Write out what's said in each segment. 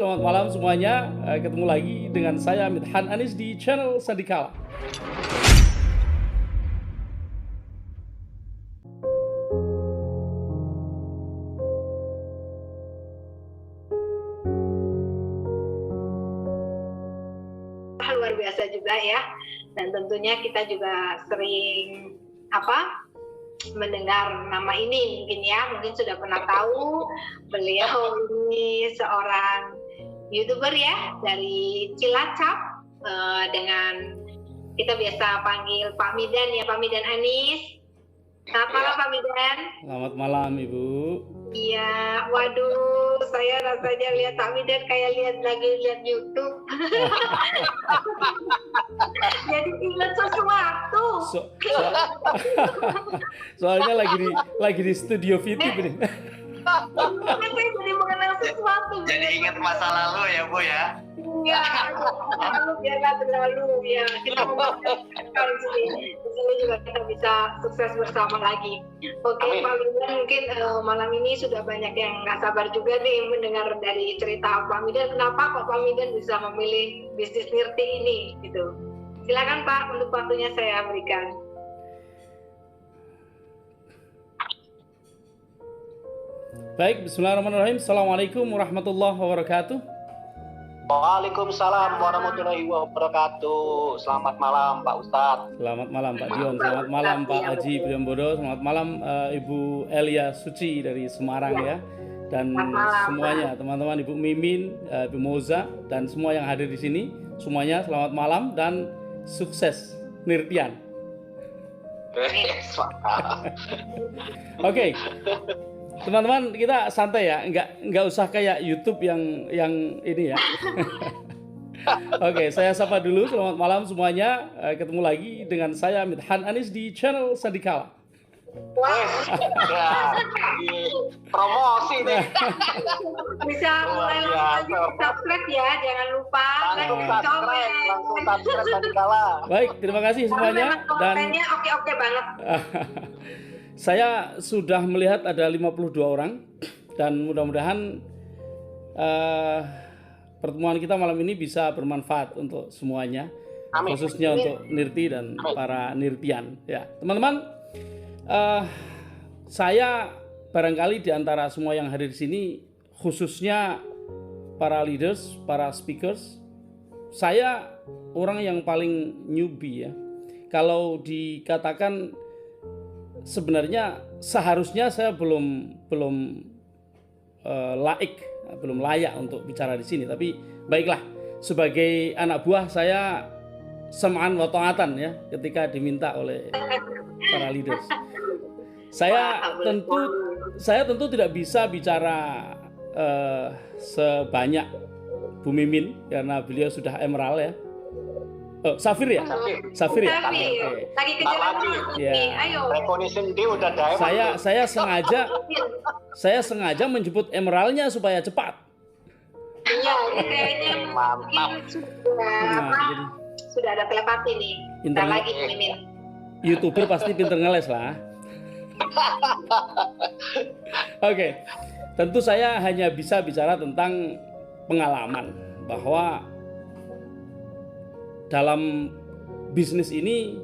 Selamat malam semuanya, ketemu lagi dengan saya Midhan Anis di channel Sandikala. Luar biasa juga ya, dan tentunya kita juga sering mendengar nama ini mungkin sudah pernah tahu beliau ini seorang YouTuber ya dari Cilacap, dengan kita biasa panggil Pak Midan ya, Pak Midan Anis. Selamat malam Pak Midan. Selamat malam Ibu. Iya, waduh, saya rasanya lihat Pak Midan kayak lagi lihat YouTube. Jadi ingat sesuatu. Soalnya lagi di studio VTube ini. Saya jadi mengenal sesuatu. Jadi ingat masa lalu ya Bu ya. Iya, lalu biarlah berlalu ya. Kita membahas di sini juga kita bisa sukses bersama lagi. Oke, Pak Midan, mungkin malam ini sudah banyak yang nggak sabar juga nih mendengar dari cerita Pak Midan. Kenapa kok Pak Midan bisa memilih bisnis nirti ini gitu? Silakan Pak, untuk waktunya saya berikan. Baik, bismillahirrahmanirrahim. Assalamualaikum warahmatullahi wabarakatuh. Waalaikumsalam warahmatullahi wabarakatuh. Selamat malam Pak Ustadz. Selamat malam Pak Dion. Selamat malam Pak Haji Priambodo. Selamat malam Ibu Elia Suci dari Semarang ya. Dan semuanya teman-teman, Ibu Mimin, Ibu Moza, dan semua yang hadir di sini, semuanya selamat malam dan sukses nirtian. Oke. Teman-teman, kita santai ya, nggak usah kayak YouTube yang ini ya. Oke, saya sapa dulu. Selamat malam semuanya. Ketemu lagi dengan saya Midhan Anis di channel Sandikala. Wah, promosi nih. Bisa mulai langsung subscribe ya, jangan lupa. Langsung subscribe Sandikala. Baik, terima kasih semuanya. Dan oke banget. Saya sudah melihat ada 52 orang dan mudah-mudahan pertemuan kita malam ini bisa bermanfaat untuk semuanya. Amin. Khususnya untuk Nirti dan para Nirtian ya. Teman-teman, saya barangkali di antara semua yang hadir di sini, khususnya para leaders, para speakers, saya orang yang paling newbie ya. Kalau dikatakan sebenarnya seharusnya saya belum layak untuk bicara di sini, tapi baiklah, sebagai anak buah saya sam'an wa ta'atan ya ketika diminta oleh para leaders. Saya tentu tidak bisa bicara sebanyak Bu Mimin karena beliau sudah emerald ya. Oh, Safir ya? Safir ya? Okay. Lagi kejar ya. Ayo. Recognition dia udah diamond. Saya sengaja menjemput emeraldnya supaya cepat. Iya, kayaknya mantap. Sudah ada telepati nih. Bentar lagi Mimin. YouTuber pasti pinter ngeles lah. Oke. Tentu saya hanya bisa bicara tentang pengalaman bahwa dalam bisnis ini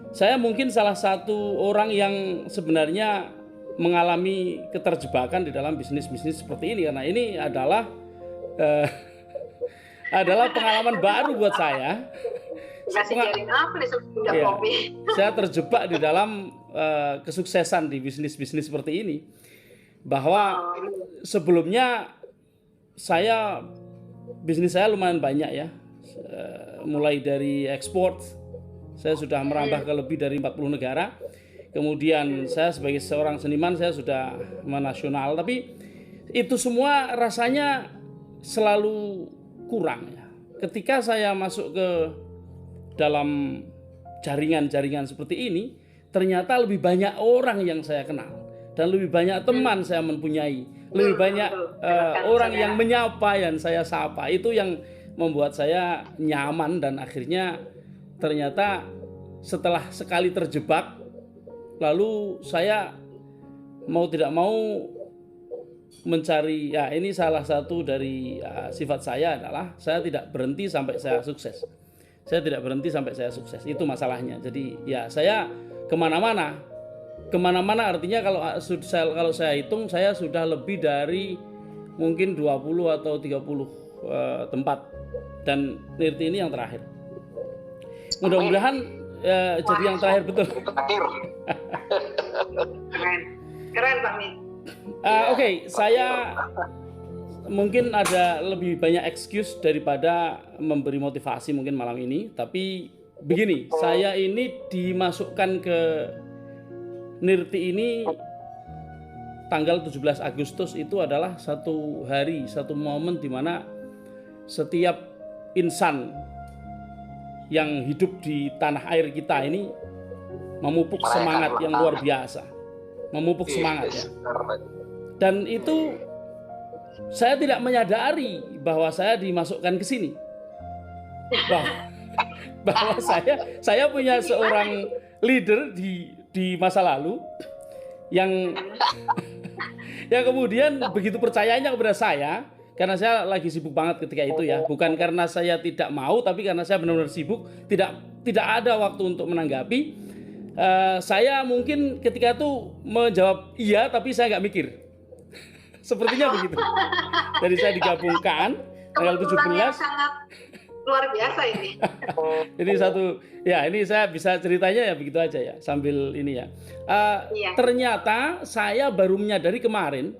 saya mungkin salah satu orang yang sebenarnya mengalami keterjebakan di dalam bisnis seperti ini, karena ini adalah pengalaman baru buat saya. Saya terjebak di dalam kesuksesan di bisnis seperti ini, bahwa sebelumnya bisnis saya lumayan banyak ya. Mulai dari ekspor, saya sudah merambah ke lebih dari 40 negara. Kemudian saya sebagai seorang seniman, saya sudah menasional. Tapi itu semua rasanya selalu kurang ya. Ketika saya masuk ke dalam jaringan seperti ini, ternyata lebih banyak orang yang saya kenal dan lebih banyak teman saya mempunyai, lebih banyak orang yang menyapa yang saya sapa. Itu yang membuat saya nyaman, dan akhirnya ternyata setelah sekali terjebak, lalu saya mau tidak mau mencari, ya ini salah satu dari sifat saya adalah saya tidak berhenti sampai saya sukses. Saya tidak berhenti sampai saya sukses, itu masalahnya. Jadi ya saya kemana-mana artinya kalau saya hitung saya sudah lebih dari mungkin 20 atau 30 tempat, dan Nirti ini yang terakhir. Mudah-mudahan jadi yang terakhir betul. Terakhir. Keren Pak Min. Oke, saya mungkin ada lebih banyak excuse daripada memberi motivasi mungkin malam ini. Tapi begini, saya ini dimasukkan ke Nirti ini tanggal 17 Agustus itu adalah satu hari, satu momen di mana setiap insan yang hidup di tanah air kita ini memupuk semangat yang luar biasa. Memupuk semangat ya. Dan itu saya tidak menyadari bahwa saya dimasukkan ke sini. Bahwa saya punya seorang leader di masa lalu yang kemudian begitu percayanya kepada saya, karena saya lagi sibuk banget ketika itu ya. Bukan karena saya tidak mau, tapi karena saya benar-benar sibuk, tidak ada waktu untuk menanggapi. Saya mungkin ketika itu menjawab iya, tapi saya nggak mikir. Sepertinya begitu. Jadi saya digabungkan tanggal 17. Sangat luar biasa ini. Jadi ini saya bisa ceritanya ya begitu aja ya, sambil ini ya. Ternyata saya baru menyadari kemarin,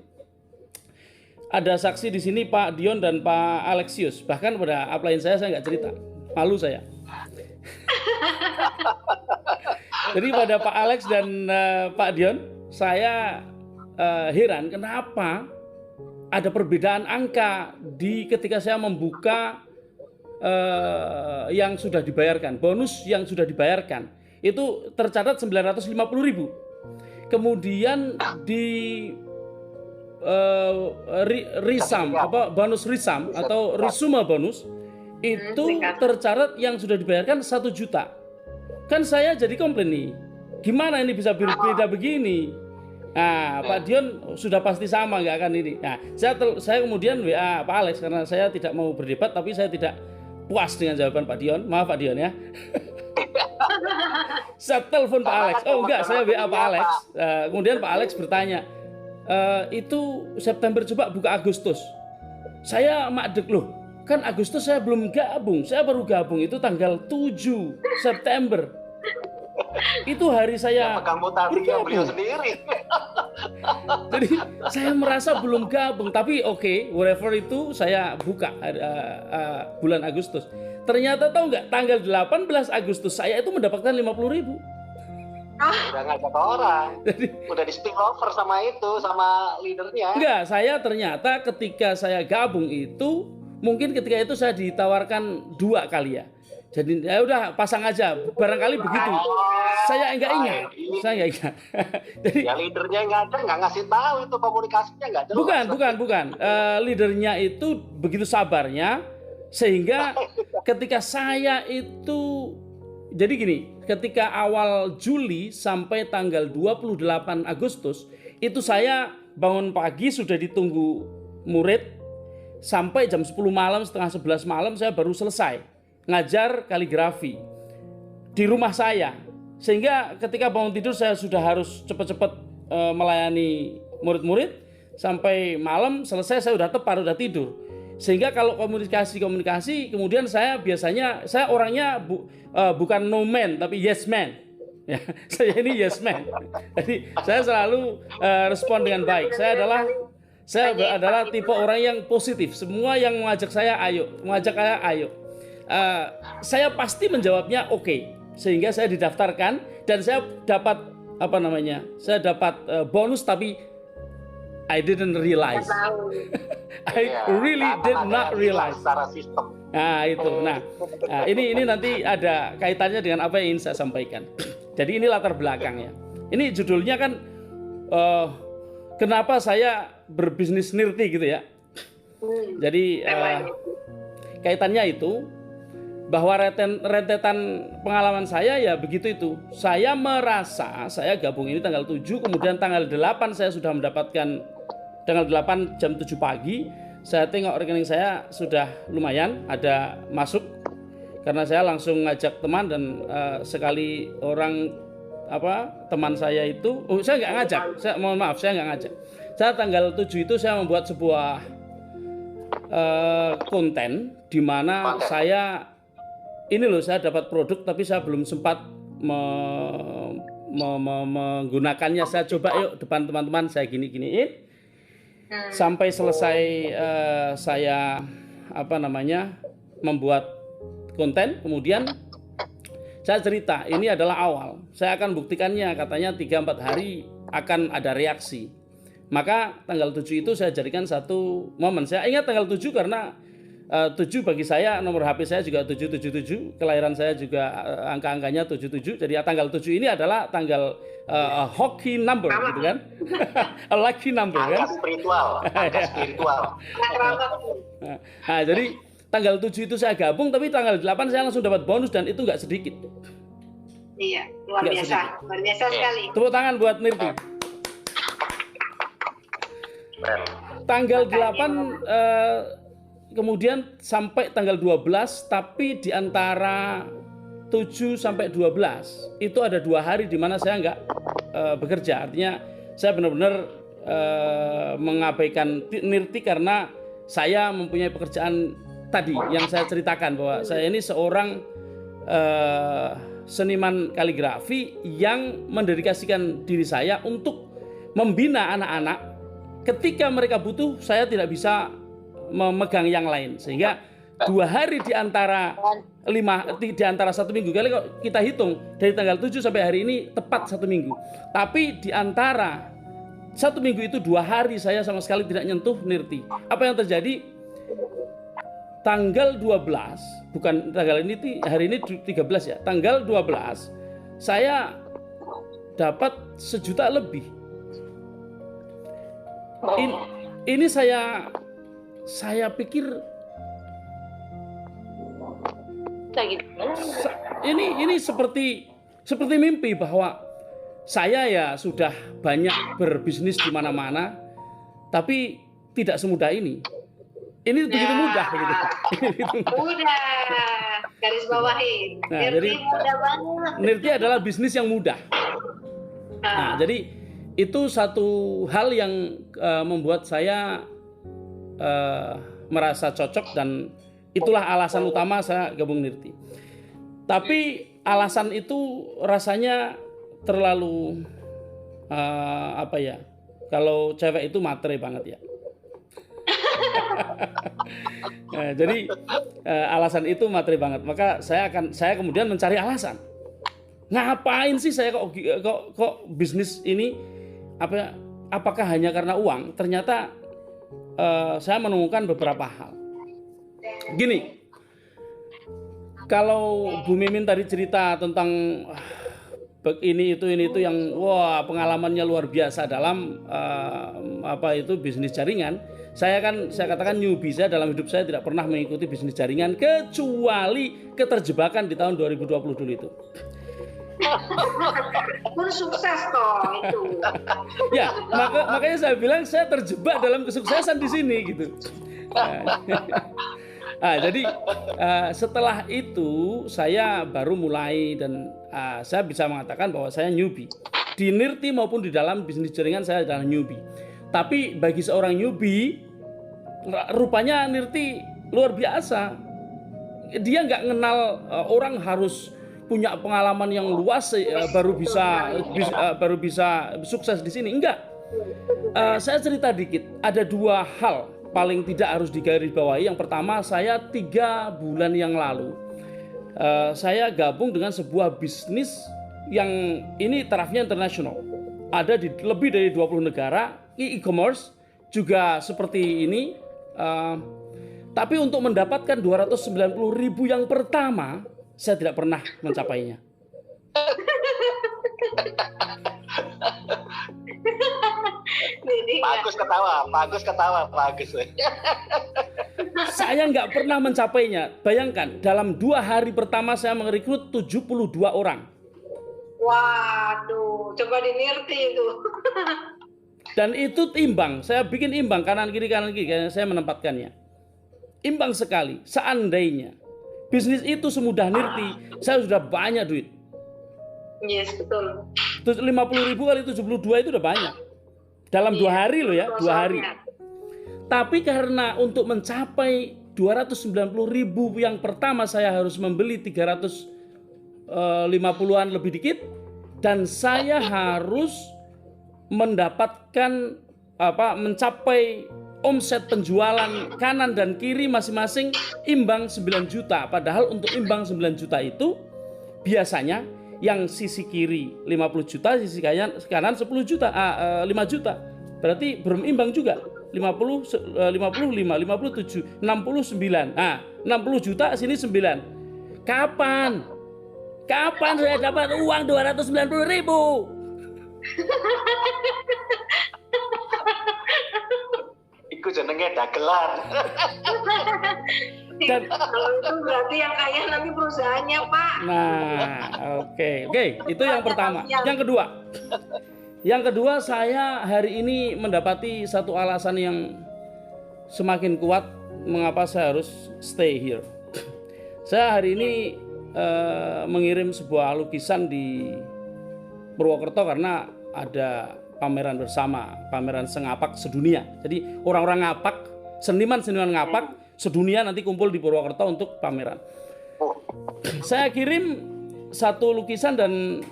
ada saksi di sini Pak Dion dan Pak Alexius. Bahkan pada upline saya nggak cerita, malu saya. Jadi pada Pak Alex dan Pak Dion, saya heran kenapa ada perbedaan angka ketika saya membuka yang sudah dibayarkan, bonus yang sudah dibayarkan itu tercatat 950.000. Kemudian di risam bonus risam atau risuma bonus itu tercatat yang sudah dibayarkan 1 juta. Kan saya jadi komplain nih, gimana ini bisa berbeda begini? Nah, Pak Dion sudah pasti sama nggak akan ini. Nah, saya kemudian WA Pak Alex karena saya tidak mau berdebat, tapi saya tidak puas dengan jawaban Pak Dion. Maaf Pak Dion ya. Saya telepon Pak Alex. Oh enggak, saya WA Pak Alex. Kemudian Pak Alex bertanya, itu September coba buka Agustus. Saya makdek loh. Kan Agustus saya belum gabung. Saya baru gabung itu tanggal 7 September. Itu hari saya beliau sendiri. Jadi saya merasa belum gabung, tapi oke, whatever itu saya buka bulan Agustus. Ternyata tahu nggak, tanggal 18 Agustus saya itu mendapatkan 50.000. Udah ngajak orang. Jadi, udah di spillover sama leadernya. Enggak, saya ternyata ketika saya gabung itu, mungkin ketika itu saya ditawarkan 2 kali ya. Jadi ya udah pasang aja, barangkali begitu. Saya nggak ingat. Jadi ya leadernya nggak ngasih tahu, itu komunikasinya nggak jelas. Bukan. Leadernya itu begitu sabarnya sehingga ketika saya itu, jadi gini, ketika awal Juli sampai tanggal 28 Agustus itu saya bangun pagi sudah ditunggu murid sampai jam 10 malam, setengah 11 malam saya baru selesai ngajar kaligrafi di rumah saya, sehingga ketika bangun tidur saya sudah harus cepat-cepat melayani murid-murid sampai malam selesai, saya udah tepar, udah tidur. Sehingga kalau komunikasi kemudian saya biasanya, saya orangnya bukan no man tapi yes man ya. Saya ini yes man, jadi saya selalu respon dengan baik. Saya adalah tipe orang yang positif. Semua yang mengajak saya ayo, saya pasti menjawabnya oke. Sehingga saya didaftarkan dan saya dapat saya dapat bonus, tapi I didn't realize. I really did not realize. Secara sistem. Nah itu. Nah, ini nanti ada kaitannya dengan apa yang ingin saya sampaikan. Jadi ini latar belakangnya. Ini judulnya kan kenapa saya berbisnis Nirti gitu ya. Jadi kaitannya itu bahwa rentetan pengalaman saya ya begitu itu. Saya merasa saya gabung ini tanggal 7, kemudian tanggal 8 saya sudah mendapatkan tanggal 8 jam 7 pagi, saya tengok rekening saya sudah lumayan ada masuk, karena saya langsung ngajak teman dan sekali orang teman saya itu, saya nggak ngajak, saya nggak ngajak. Saya tanggal 7 itu saya membuat sebuah konten di mana saya saya dapat produk tapi saya belum sempat menggunakannya. Saya coba yuk depan teman-teman, saya gini-giniin sampai selesai. Saya membuat konten, kemudian saya cerita ini adalah awal, saya akan buktikannya, katanya 3-4 hari akan ada reaksi. Maka tanggal 7 itu saya jadikan satu momen. Saya ingat tanggal 7 karena 7 bagi saya, nomor HP saya juga 777, kelahiran saya juga angka-angkanya 77. Jadi tanggal 7 ini adalah tanggal hockey number gitu kan. A lucky number kan. Angka spiritual. Nah, jadi tanggal 7 itu saya gabung, tapi tanggal 8 saya langsung dapat bonus dan itu nggak sedikit. Iya, luar biasa. Luar biasa sekali. Tepuk tangan buat Nirti. Tanggal 8 kemudian sampai tanggal 12, tapi di antara 7 sampai 12 itu ada 2 hari di mana saya nggak bekerja. Artinya saya benar-benar mengabaikan Nirti karena saya mempunyai pekerjaan tadi yang saya ceritakan, bahwa saya ini seorang seniman kaligrafi yang mendedikasikan diri saya untuk membina anak-anak. Ketika mereka butuh, saya tidak bisa memegang yang lain, sehingga 2 hari di antara 1 minggu. Kali kalau kita hitung dari tanggal 7 sampai hari ini tepat 1 minggu. Tapi di antara 1 minggu itu 2 hari saya sama sekali tidak nyentuh Nirti. Apa yang terjadi? Tanggal 12, bukan tanggal ini, hari ini 13 ya. Tanggal 12 saya dapat 1 juta lebih. Ini saya pikir ini seperti mimpi, bahwa saya ya sudah banyak berbisnis di mana-mana, tapi tidak semudah ini. Ini begitu mudah begitu. Mudah. Garis bawahi. Nah, Nirti jadi mudah banget. Nirti adalah bisnis yang mudah. Nah, jadi itu satu hal yang membuat saya merasa cocok, dan itulah alasan utama saya gabung Nirti. Tapi alasan itu rasanya terlalu kalau cewek itu matre banget ya. Jadi alasan itu materi banget. Maka saya kemudian mencari alasan. Ngapain sih saya kok bisnis ini? Apakah hanya karena uang? Ternyata saya menemukan beberapa hal. Gini, kalau Bu Mimin tadi cerita tentang ini itu yang pengalamannya luar biasa dalam bisnis jaringan. Saya katakan newbie, saya dalam hidup saya tidak pernah mengikuti bisnis jaringan kecuali keterjebakan di tahun 2020 dulu itu. Pun sukses toh itu. Ya, makanya saya bilang saya terjebak dalam kesuksesan di sini gitu. Jadi setelah itu saya baru mulai, dan saya bisa mengatakan bahwa saya newbie. Di Nirti maupun di dalam bisnis jaringan saya adalah newbie. Tapi bagi seorang newbie, rupanya Nirti luar biasa. Dia nggak kenal orang harus punya pengalaman yang luas baru bisa sukses di sini. Enggak. Saya cerita dikit. Ada 2 hal paling tidak harus digarisbawahi. Yang pertama, saya 3 bulan yang lalu saya gabung dengan sebuah bisnis yang ini tarafnya internasional. Ada di lebih dari 20 negara, e-commerce juga seperti ini. Tapi untuk mendapatkan 290.000 yang pertama, saya tidak pernah mencapainya. Bagus ketawa. Saya nggak pernah mencapainya. Bayangkan, dalam 2 hari pertama saya merekrut 72 orang. Waduh, coba di Nirti itu. Dan itu imbang, saya bikin imbang kanan kiri, saya menempatkannya. Imbang sekali. Seandainya bisnis itu semudah Nirti, saya sudah banyak duit. Yes, betul. 50.000 kali 72 itu udah banyak. Dalam 2 hari loh ya, 2 hari. Tapi karena untuk mencapai 290.000 yang pertama saya harus membeli 350-an lebih dikit, dan saya harus mendapatkan mencapai omset penjualan kanan dan kiri masing-masing imbang 9 juta. Padahal untuk imbang 9 juta itu biasanya yang sisi kiri 50 juta, sisi kanan 10 juta, 5 juta. Berarti belum imbang juga. 55, 57, 69. Nah, 60 juta sini 9. Kapan saya dapat uang 290.000? Iku jenenge dagelan. Dan kalau itu berarti yang kaya nanti perusahaannya, Pak. Nah, oke, itu yang pertama. Yang kedua, saya hari ini mendapati satu alasan yang semakin kuat mengapa saya harus stay here. Saya hari ini mengirim sebuah lukisan di Purwokerto karena ada pameran bersama, pameran sengapak sedunia. Jadi orang-orang ngapak, seniman-seniman ngapak sedunia nanti kumpul di Purwokerto untuk pameran. Saya kirim satu lukisan dan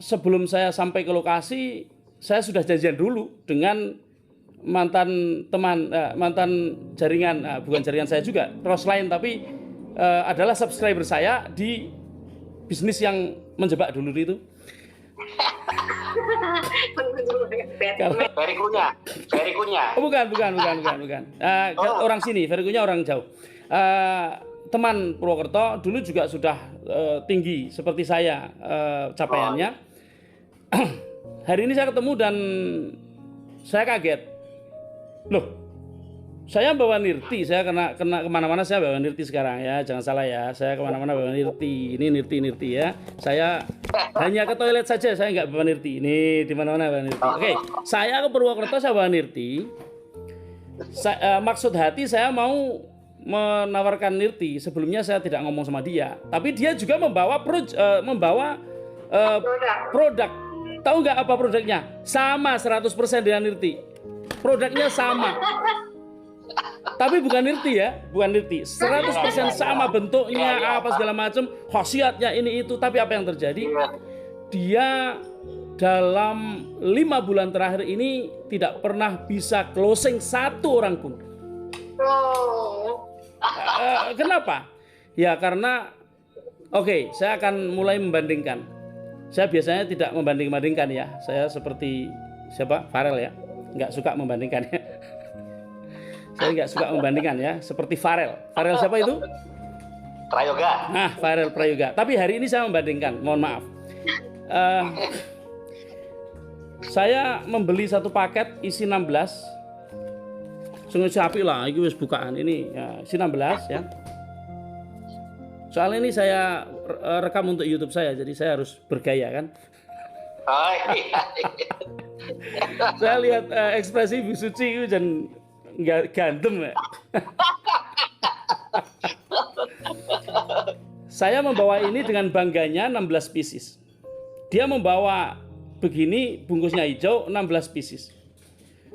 sebelum saya sampai ke lokasi, saya sudah janjian dulu dengan mantan jaringan, bukan jaringan saya juga, cross line, tapi adalah subscriber saya di bisnis yang menjebak dulu itu. Ferry Kunya. Oh, bukan. Orang sini, Ferry Kunya orang jauh. Teman Purwokerto dulu juga sudah tinggi seperti saya capaiannya. Hari ini saya ketemu dan saya kaget. Loh, saya bawa Nirti, saya kena kemana-mana saya bawa Nirti sekarang ya, jangan salah ya, saya kemana-mana bawa Nirti, ini Nirti ya. Saya hanya ke toilet saja, saya nggak bawa Nirti, ini di mana-mana bawa Nirti. Oke, saya ke Purwokerto saya bawa Nirti. Maksud hati saya mau menawarkan Nirti, sebelumnya saya tidak ngomong sama dia, tapi dia juga membawa produk. Tahu nggak apa produknya? Sama 100% dengan Nirti. Produknya sama. Tapi bukan Nirti ya, bukan Nirti. 100% sama bentuknya, apa segala macam, khasiatnya ini itu. Tapi apa yang terjadi? Dia dalam 5 bulan terakhir ini tidak pernah bisa closing satu orang pun. Kenapa? Ya karena, saya akan mulai membandingkan. Saya biasanya tidak membanding-bandingkan ya. Saya seperti siapa? Farel ya. Nggak suka membandingkan ya. Saya nggak suka membandingkan ya. Seperti Farel. Farel siapa itu? Prayoga. Nah, Farel Prayoga. Tapi hari ini saya membandingkan. Mohon maaf. Saya membeli satu paket isi 16. Sungguh sapi lah. Ini wis bukaan ini. Ya, isi 16 ya. Soalnya ini saya rekam untuk YouTube saya, jadi saya harus bergaya kan. Saya lihat ekspresi Bu Suci itu dan nggak ganteng ya. Saya membawa ini dengan bangganya 16 pieces. Dia membawa begini, bungkusnya hijau, 16 pieces.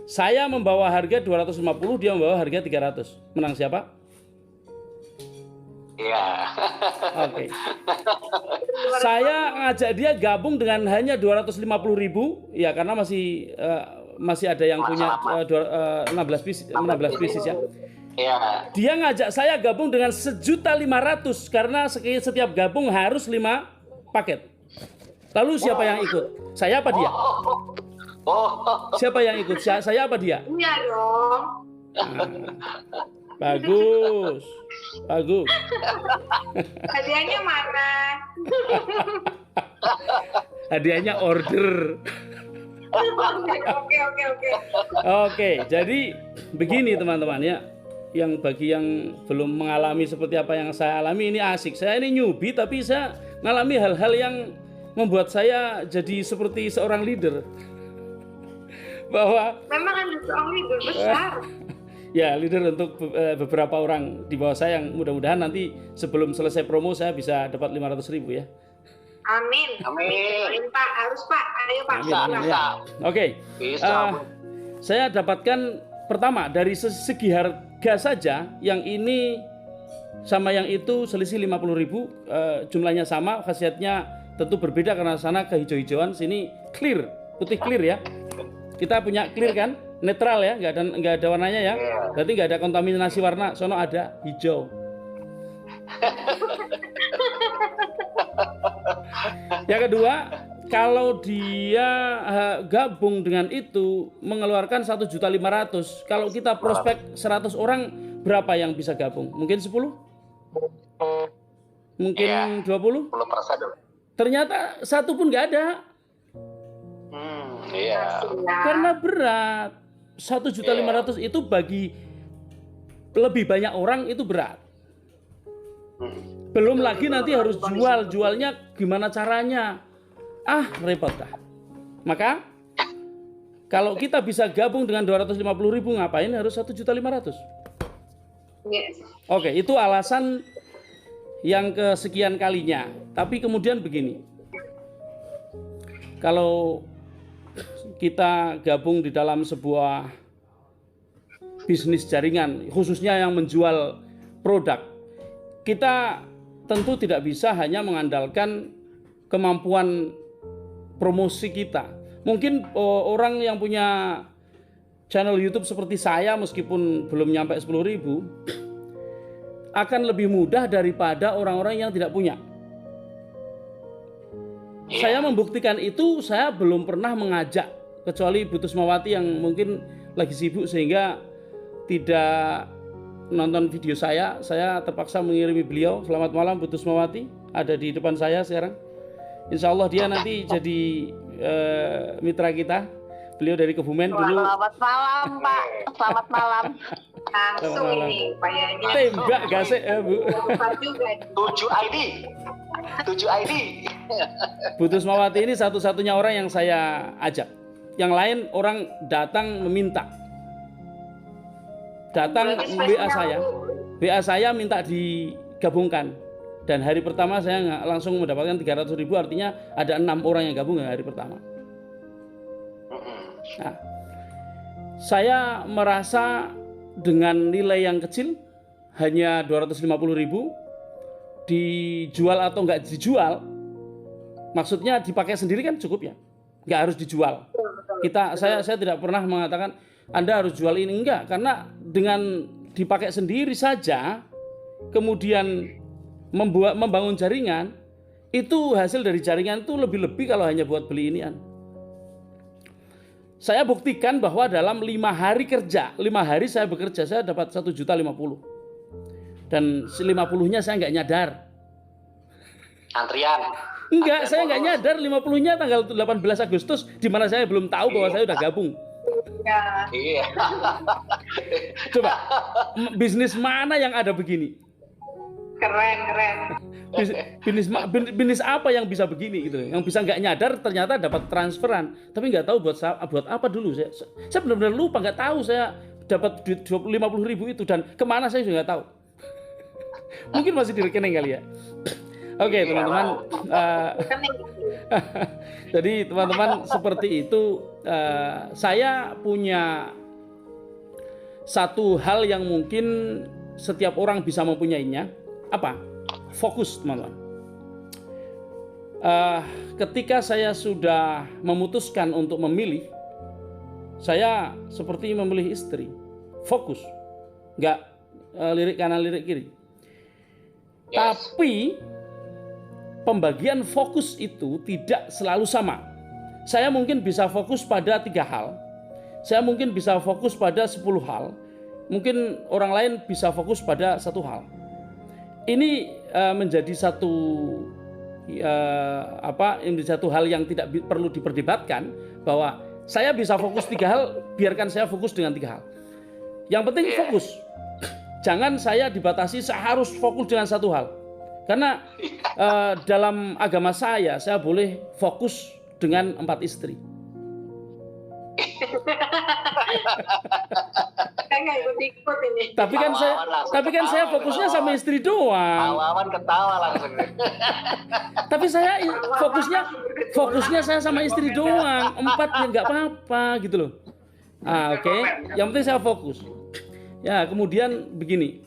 Saya membawa harga 250, dia membawa harga 300. Menang siapa? Iya. Oke. Saya ngajak dia gabung dengan hanya 250.000 ya karena masih ada yang punya 16 pieces ya. Iya. Dia ngajak saya gabung dengan 1.500.000 karena setiap gabung harus 5 paket. Lalu siapa yang ikut? Saya apa dia? Siapa yang ikut? Saya apa dia? Iya dong. Bagus. Hadiahnya mana? Hadiahnya order. Oke, jadi begini teman-teman ya. Bagi yang belum mengalami seperti apa yang saya alami, ini asik. Saya ini newbie tapi saya mengalami hal-hal yang membuat saya jadi seperti seorang leader. bahwa Memang ada seorang leader besar. ya leader untuk beberapa orang di bawah saya yang mudah-mudahan nanti sebelum selesai promo saya bisa dapat 500.000 ya. Amin. Amin. Pak, harus Pak. Ayo Pak. Bisa, Amin, bisa. Oke. Bisa. Saya dapatkan pertama dari segi harga saja yang ini sama yang itu selisih 50.000, jumlahnya sama, khasiatnya tentu berbeda karena sana kehijau-hijauan, sini clear, putih clear ya. Kita punya clear kan, netral ya, nggak ada warnanya ya. Berarti nggak ada kontaminasi warna, sono ada hijau. Yang kedua, kalau dia gabung dengan itu mengeluarkan 1.500.000. Kalau kita prospek 100 orang, berapa yang bisa gabung? Mungkin 10? Mungkin 20? 10%. Ternyata satu pun nggak ada. Iya. Karena berat. 1.500.000 itu bagi lebih banyak orang itu berat. Belum lagi nanti harus jualnya gimana caranya. Repot dah. Maka kalau kita bisa gabung dengan 250.000, ngapain harus 1.500.000? Yes. Oke, itu alasan yang kesekian kalinya. Tapi kemudian begini. Kalau kita gabung di dalam sebuah bisnis jaringan, khususnya yang menjual produk, kita tentu tidak bisa hanya mengandalkan kemampuan promosi kita. Mungkin orang yang punya channel YouTube seperti saya, meskipun belum nyampe 10.000, akan lebih mudah daripada orang-orang yang tidak punya. Saya membuktikan itu, saya belum pernah mengajak, kecuali Bu Tusmawati yang mungkin lagi sibuk sehingga tidak nonton video saya terpaksa mengirimi beliau. Selamat malam Bu Tusmawati, ada di depan saya sekarang. Insya Allah dia nanti jadi mitra kita. Beliau dari Kebumen dulu. Selamat malam Pak, selamat malam. Langsung ini upayanya. Tembak gasek ya Bu. Juga. 7 ID. Bu Tusmawati ini satu-satunya orang yang saya ajak. Yang lain orang datang meminta. Datang WA saya minta digabungkan. Dan hari pertama saya nggak langsung mendapatkan 300.000, artinya ada 6 orang yang gabung hari pertama. Nah, saya merasa dengan nilai yang kecil, hanya 250.000, dijual atau nggak dijual, maksudnya dipakai sendiri kan cukup ya, nggak harus dijual. Saya tidak pernah mengatakan Anda harus jual ini, enggak, karena dengan dipakai sendiri saja, kemudian membangun jaringan, itu hasil dari jaringan itu lebih-lebih kalau hanya buat beli inian. Saya buktikan bahwa dalam 5 hari kerja, 5 hari saya bekerja, saya dapat 1.050.000. Dan 50-nya saya nggak nyadar. Antrian. Enggak, saya nggak nyadar 50-nya tanggal 18 Agustus, di mana saya belum tahu bahwa saya udah gabung. Iya. Coba, bisnis mana yang ada begini? Keren. Bisnis apa yang bisa begini gitu? Yang bisa nggak nyadar ternyata dapat transferan, tapi nggak tahu buat apa dulu. Saya benar-benar lupa, nggak tahu saya dapat duit 50.000 itu, dan kemana saya juga nggak tahu. Mungkin masih di rekening kali ya. Oke, teman-teman. Jadi teman-teman seperti itu. Saya punya satu hal yang mungkin setiap orang bisa mempunyainya. Apa? Fokus, teman-teman. Ketika saya sudah memutuskan untuk memilih, saya seperti memilih istri. Fokus, nggak lirik kanan lirik kiri. Yes. Tapi pembagian fokus itu tidak selalu sama. Saya mungkin bisa fokus pada 3 hal. Saya mungkin bisa fokus pada 10 hal. Mungkin orang lain bisa fokus pada 1 hal. Ini menjadi satu hal yang tidak perlu diperdebatkan, bahwa saya bisa fokus 3 hal, biarkan saya fokus dengan 3 hal. Yang penting fokus. Jangan saya dibatasi, saya harus fokus dengan 1 hal. Karena dalam agama saya boleh fokus dengan 4 istri. Saya nggak ikut-ikut ini. Tapi kan saya fokusnya sama istri doang. Awan ketawa langsung. Tapi saya fokusnya saya sama istri doang. 4 ya nggak apa-apa gitu loh. Oke. Yang penting saya fokus. Ya, kemudian begini.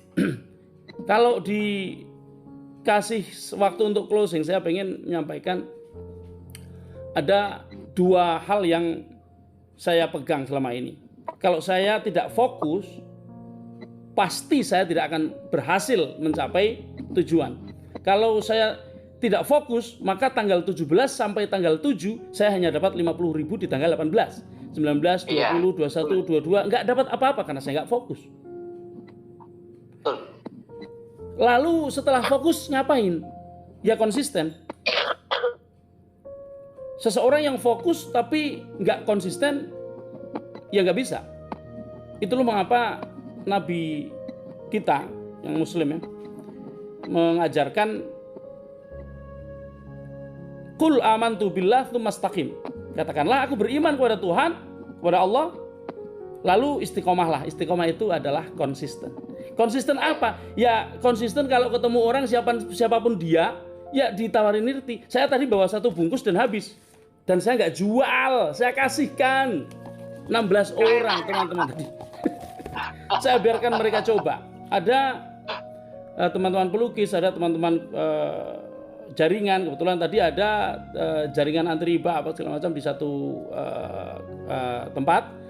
Kalau dikasih waktu untuk closing, saya pengen menyampaikan ada 2 hal yang saya pegang selama ini. Kalau saya tidak fokus, pasti saya tidak akan berhasil mencapai tujuan. Kalau saya tidak fokus, maka tanggal 17 sampai tanggal 7 saya hanya dapat 50.000 di tanggal 18, 19, 20, 21, 22, nggak dapat apa-apa karena saya nggak fokus. Lalu setelah fokus ngapain? Ya konsisten. Seseorang yang fokus tapi nggak konsisten, ya nggak bisa. Itulah mengapa Nabi kita yang Muslim ya mengajarkan Qul amantu billah tsumma istaqim. Katakanlah aku beriman kepada Tuhan, kepada Allah, lalu istiqomahlah. Istiqomah itu adalah konsisten. Konsisten apa? Ya konsisten kalau ketemu orang siapapun dia, ya ditawarin nirti. Saya tadi bawa 1 bungkus dan habis. Dan saya nggak jual, saya kasihkan 16 orang teman-teman tadi. Saya biarkan mereka coba. Ada teman-teman pelukis, ada teman-teman jaringan. Kebetulan tadi ada jaringan anti riba apa segala macam di satu tempat.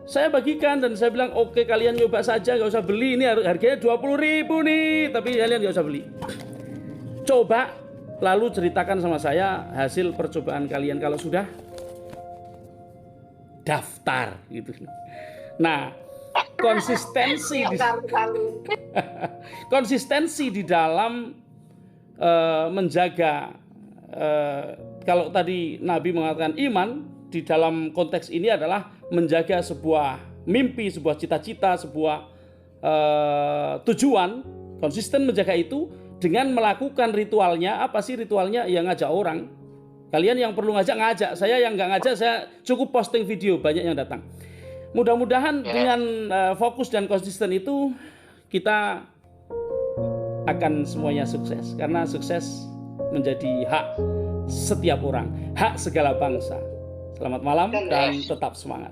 Saya bagikan dan saya bilang oke, kalian coba saja, nggak usah beli. Ini harganya 20.000 nih, tapi kalian nggak usah beli. Coba, lalu ceritakan sama saya hasil percobaan kalian. Kalau sudah, daftar gitu. Nah, konsistensi di dalam menjaga, kalau tadi Nabi mengatakan iman, di dalam konteks ini adalah menjaga sebuah mimpi, sebuah cita-cita, sebuah tujuan, konsisten menjaga itu dengan melakukan ritualnya. Apa sih ritualnya? Ya ngajak orang. Kalian yang perlu ngajak, saya yang nggak ngajak, saya cukup posting video, banyak yang datang. Mudah-mudahan dengan fokus dan konsisten itu kita akan semuanya sukses. Karena sukses menjadi hak setiap orang, hak segala bangsa. Selamat malam dan tetap semangat.